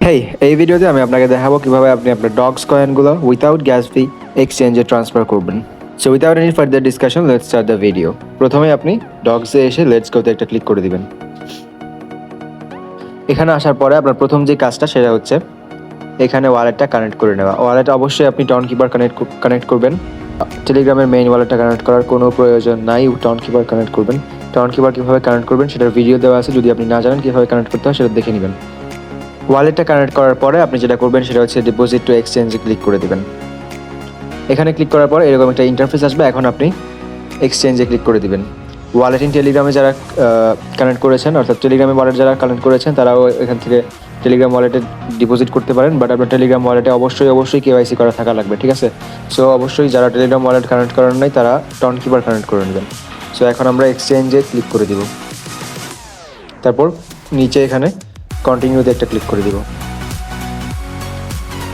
হেই, এই ভিডিওতে আমি আপনাকে দেখাবো কিভাবে আপনি আপনার ডগস কয়েনগুলো উইথাউট গ্যাস ফি এক্সচেঞ্জে ট্রান্সফার করবেন। So without any further discussion let's start the video. প্রথমে আপনি ডগসে এসে লেটস গোতে একটা ক্লিক করে দিবেন। এখানে আসার পরে আপনার প্রথম যে কাজটা সেটা হচ্ছে এখানে ওয়ালেটটা কানেক্ট করে নেওয়া। ওয়ালেট অবশ্যই আপনি টন কিপার কানেক্ট করবেন। টেলিগ্রামের মেইন ওয়ালেটটা কানেক্ট করার কোনো প্রয়োজন নাই, টন কিপার কানেক্ট করবেন। টন কিপার কীভাবে কানেক্ট করবেন সেটার ভিডিও দেওয়া আছে, যদি আপনি না জানেন কীভাবে কানেক্ট করতে হয় সেটা দেখে নেবেন। ওয়ালেটটা কানেক্ট করার পরে আপনি যেটা করবেন সেটা হচ্ছে ডিপোজিট টু এক্সচেঞ্জে ক্লিক করে দিবেন। এখানে ক্লিক করার পর এরকম একটা ইন্টারফেস আসবে। এখন আপনি এক্সচেঞ্জে ক্লিক করে দিবেন। ওয়ালেট ইন টেলিগ্রামে যারা কানেক্ট করেছেন, অর্থাৎ টেলিগ্রামে ওয়ালেট যারা কানেক্ট করেছেন তারাও এখান থেকে টেলিগ্রাম ওয়ালেটে ডিপোজিট করতে পারেন, বাট আপনার টেলিগ্রাম ওয়ালেটে অবশ্যই কেওয়াইসি করা থাকা লাগবে, ঠিক আছে? সো অবশ্যই যারা টেলিগ্রাম ওয়ালেট কানেক্ট করেন নাই তারা টন কিপার কানেক্ট করে নেবেন। সো এখন আমরা এক্সচেঞ্জে ক্লিক করে দিব। তারপর নিচে এখানে কন্টিনিউতে একটা ক্লিক করে দিব।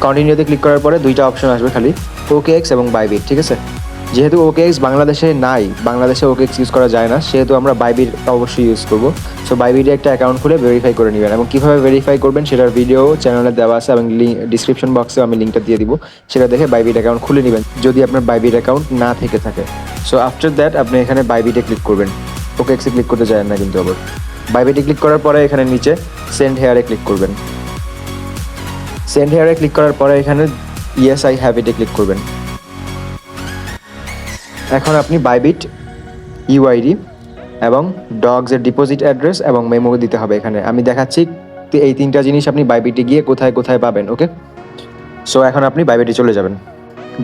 কন্টিনিউতে ক্লিক করার পরে দুইটা অপশন আসবে খালি, OKX এবং বাইবিট, ঠিক আছে? যেহেতু OKX বাংলাদেশে নাই, বাংলাদেশে OKX ইউজ করা যায় না, সেহেতু আমরা বাইবিট অবশ্যই ইউজ করব। সো বাইবিটে একটা অ্যাকাউন্ট খুলে ভেরিফাই করে নেবেন, এবং কীভাবে ভেরিফাই করবেন সেটার ভিডিও চ্যানেলে দেওয়া আছে এবং ডিসক্রিপশন বক্সেও আমি লিঙ্কটা দিয়ে দিব। সেটা দেখে বাইবিট অ্যাকাউন্ট খুলে নেবেন যদি আপনার বাইবিট অ্যাকাউন্ট না থেকে থাকে। সো আফটার দ্যাট আপনি এখানে বাইবিটে ক্লিক করবেন, OKXে ক্লিক করতে যায় না কিন্তু। আবার বাইবিটে ক্লিক করার পরে এখানে নিচে সেন্ড হেয়ারে ক্লিক করবেন। সেন্ড হেয়ারে ক্লিক করার পরে এখানে ইয়েস আই হ্যাভ ইটে ক্লিক করবেন। এখন আপনি বাইবিট ইউআইডি এবং ডগসের ডিপোজিট অ্যাড্রেস এবং মেমো দিতে হবে। এখানে আমি দেখাচ্ছি এই তিনটা জিনিস আপনি বাইবিটে গিয়ে কোথায় কোথায় পাবেন, ওকে? সো এখন আপনি বাইবিটে চলে যাবেন।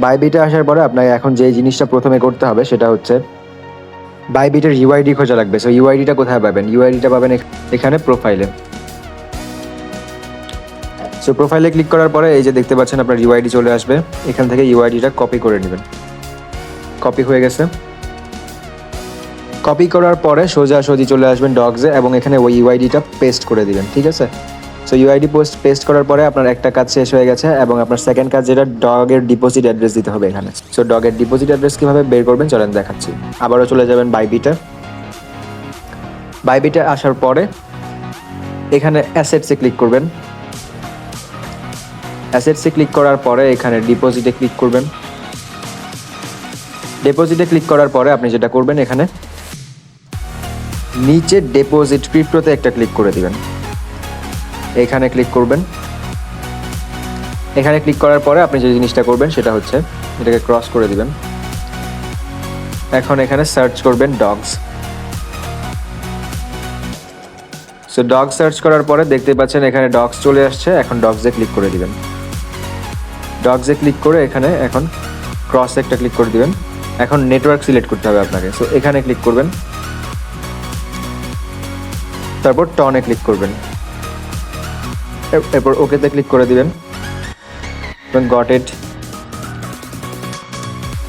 বাইবিটে আসার পরে আপনাকে এখন যে জিনিসটা প্রথমে করতে হবে সেটা হচ্ছে বাইবিটের ইউআইডি খোঁজা লাগবে। সো ইউআইডিটা কোথায় পাবেন? ইউআইডিটা পাবেন এখানে প্রোফাইলে। সো প্রোফাইলে ক্লিক করার পরে এই যে দেখতে পাচ্ছেন আপনার ইউআইডি চলে আসবে। এখান থেকে ইউআইডিটা কপি করে নেবেন। কপি হয়ে গেছে। কপি করার পরে সোজাসুজি চলে আসবেন ডগসে এবং এখানে ওই ইউআইডিটা পেস্ট করে দিবেন, ঠিক আছে? সো ইউআইডি পেস্ট করার পরে আপনার একটা কাজ শেষ হয়ে গেছে, এবং আপনার সেকেন্ড কাজ যেটা ডগের ডিপোজিট অ্যাড্রেস দিতে হবে এখানে। সো ডগের ডিপোজিট অ্যাড্রেস কীভাবে বের করবেন চলেন দেখাচ্ছি। আবারও চলে যাবেন বাইবিটে। বাইবিটে আসার পরে এখানে অ্যাসেটসে ক্লিক করবেন। অ্যাসেটসে ক্লিক করার পরে এখানে ডিপোজিটে ক্লিক করবেন। ডিপোজিটে ক্লিক করার পরে আপনি যেটা করবেন এখানে নিচে ডিপোজিট ক্রিপ্টোতে একটা ক্লিক করে দিবেন। এখানে ক্লিক করবেন। এখানে ক্লিক করার পরে আপনি যে জিনিসটা করবেন সেটা হচ্ছে এটাকে ক্রস করে দিবেন। এখন এখানে সার্চ করবেন ডগস। সো ডগস সার্চ করার পরে দেখতে পাচ্ছেন এখানে ডগস চলে আসছে। এখন ডগসে ক্লিক করে দিবেন। ডগসে ক্লিক করে এখানে এখন ক্রসে একটা ক্লিক করে দিবেন। এখন নেটওয়ার্ক সিলেক্ট করতে হবে আপনাকে। সো এখানে ক্লিক করবেন, তারপর টনে ক্লিক করবেন, এরপর ওকেতে ক্লিক করে দিবেন। Got it.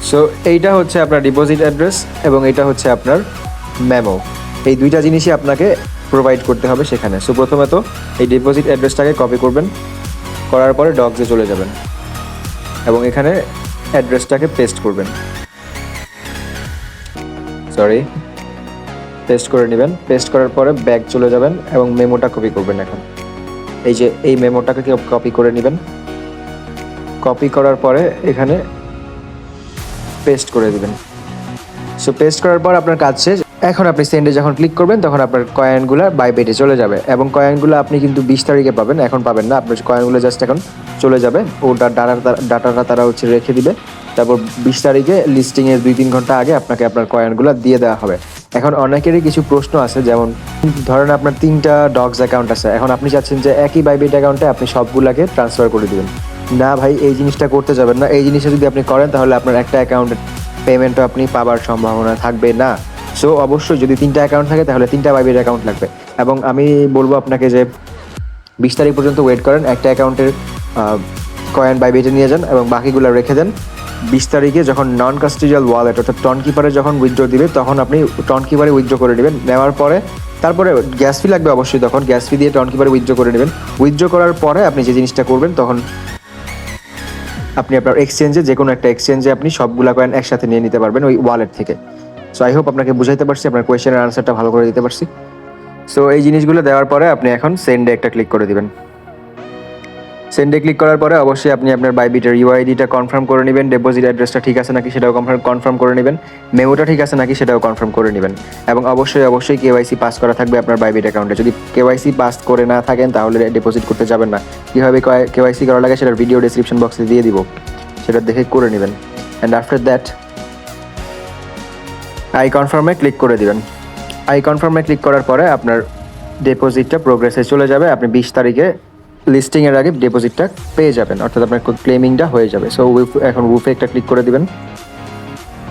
সো এইটা হচ্ছে আপনার ডিপোজিট অ্যাড্রেস এবং এটা হচ্ছে আপনার মেমো। এই দুইটা জিনিসই আপনাকে প্রোভাইড করতে হবে সেখানে। সো প্রথমে তো এই ডিপোজিট অ্যাড্রেসটাকে কপি করবেন, করার পরে ডগসে চলে যাবেন এবং এখানে অ্যাড্রেসটাকে পেস্ট করবেন। পেস্ট করে নেবেন। পেস্ট করার পরে ব্যাক চলে যাবেন এবং মেমোটা কপি করবেন। এখন এই যে এই মেমোটাকে কপি করে নেবেন। কপি করার পরে এখানে পেস্ট করে দিবেন। সো পেস্ট করার পর আপনার কাজ শেষ। এখন আপনি সেন্ডে যখন ক্লিক করবেন তখন আপনার কয়েনগুলো বাইবিটে চলে যাবে, এবং কয়েনগুলো আপনি কিন্তু 20 তারিখে পাবেন, এখন পাবেন না। আপনার কয়েনগুলো জাস্ট এখন চলে যাবে, ওটা ডাটাটা তারা হচ্ছে রেখে দিবে। তারপর 20 তারিখে লিস্টিংয়ের 2-3 ঘন্টা আগে আপনাকে আপনার কয়েনগুলো দিয়ে দেওয়া হবে। এখন অনেকেরই কিছু প্রশ্ন আছে, যেমন ধরেন আপনার 3টা ডগস অ্যাকাউন্ট আছে। এখন আপনি চাচ্ছেন যে একই বাইবিট অ্যাকাউন্টে আপনি সবগুলোকে ট্রান্সফার করে দিবেন। না ভাই, এই জিনিসটা করতে যাবেন না। এই জিনিসটা যদি আপনি করেন তাহলে আপনার একটা অ্যাকাউন্টের পেমেন্টও আপনি পাবার সম্ভাবনা থাকবে না। সো অবশ্যই যদি 3টা অ্যাকাউন্ট থাকে তাহলে 3টা বাইবিট অ্যাকাউন্ট লাগবে। এবং আমি বলবো আপনাকে যে 20 তারিখ পর্যন্ত ওয়েট করেন, একটা অ্যাকাউন্টের কয়েন বাইবিটে নিয়ে যান এবং বাকিগুলো রেখে দেন। 20 তারিখে যখন নন কাস্টোডিয়াল ওয়ালেট অর্থাৎ টন কিপারে যখন উইথড্র দিবে তখন আপনি টন কিপারে উইথড্র করে নেবেন। নেওয়ার পরে তারপরে গ্যাস ফি লাগবে অবশ্যই, তখন গ্যাস ফি দিয়ে টন কিপারে উইথড্র করে নেবেন। উইথড্র করার পরে আপনি যে জিনিসটা করবেন তখন আপনি আপনার এক্সচেঞ্জে যে কোনো একটা এক্সচেঞ্জে আপনি সবগুলা কয়েন একসাথে নিয়ে নিতে পারবেন ওই ওয়ালেট থেকে। সো আই হোপ আপনাকে বুঝাইতে পারছি, আপনার কোয়েশ্চেনের আনসারটা ভালো করে দিতে পারছি। সো এই জিনিসগুলো দেওয়ার পরে আপনি এখন সেন্ডে একটা ক্লিক করে দিবেন। সেন্ডে ক্লিক করার পরে অবশ্যই আপনি আপনার বাইবিটের ইউআইডিটা কনফার্ম করে নেবেন, ডিপোজিট অ্যাড্রেসটা ঠিক আছে নাকি সেটাও কনফার্ম করে নেবেন, মেমোটা ঠিক আছে নাকি সেটাও কনফার্ম করে নেবেন এবং অবশ্যই কেওয়াইসি পাস করা থাকবে আপনার বাইবিট অ্যাকাউন্টে। যদি কেওয়াইসি পাস করে না থাকেন তাহলে ডিপোজিট করতে যাবেন না। কীভাবে কেওয়াইসি করা লাগে সেটার ভিডিও ডেসক্রিপশন বক্সে দিয়ে দিব, সেটা দেখে করে নেবেন। অ্যান্ড আফটার দ্যাট আই কনফার্মে ক্লিক করে দিবেন। আই কনফার্মে ক্লিক করার পরে আপনার ডিপোজিটটা প্রোগ্রেসে চলে যাবে। আপনি 20 তারিখে লিস্টিংয়ের আগে ডিপোজিটটা পেয়ে যাবেন, অর্থাৎ আপনার ক্লেমিংটা হয়ে যাবে। সো এখন উইফে একটা ক্লিক করে দিবেন।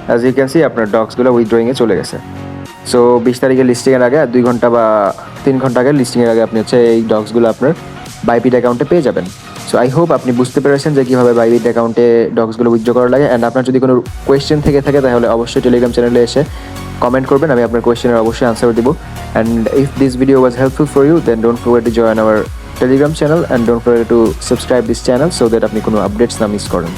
অ্যাজ ইউ ক্যান সি আপনার ডগসগুলো উইথড্রয়িংয়ে চলে গেছে। সো 20 তারিখে লিস্টিংয়ের আগে 2 ঘন্টা বা 3 ঘন্টা আগে লিস্টিংয়ের আগে আপনি হচ্ছে এই ডগসগুলো আপনার বাইবিট অ্যাকাউন্টে পেয়ে যাবেন। সো আই হোপ আপনি বুঝতে পেরেছেন যে কীভাবে বাইবিট অ্যাকাউন্টে ডগসগুলো উইথড্র করা লাগে। অ্যান্ড আপনার যদি কোনো কোয়েশ্চেন থেকে থাকে তাহলে অবশ্যই টেলিগ্রাম চ্যানেলে এসে কমেন্ট করবেন, আমি আপনার কোয়েশ্চেনের অবশ্যই আনসার দিব। And if this video was helpful for you then don't forget to join our Telegram channel and don't forget to subscribe this channel so that আপনি কোনো আপডেটস না মিস করেন।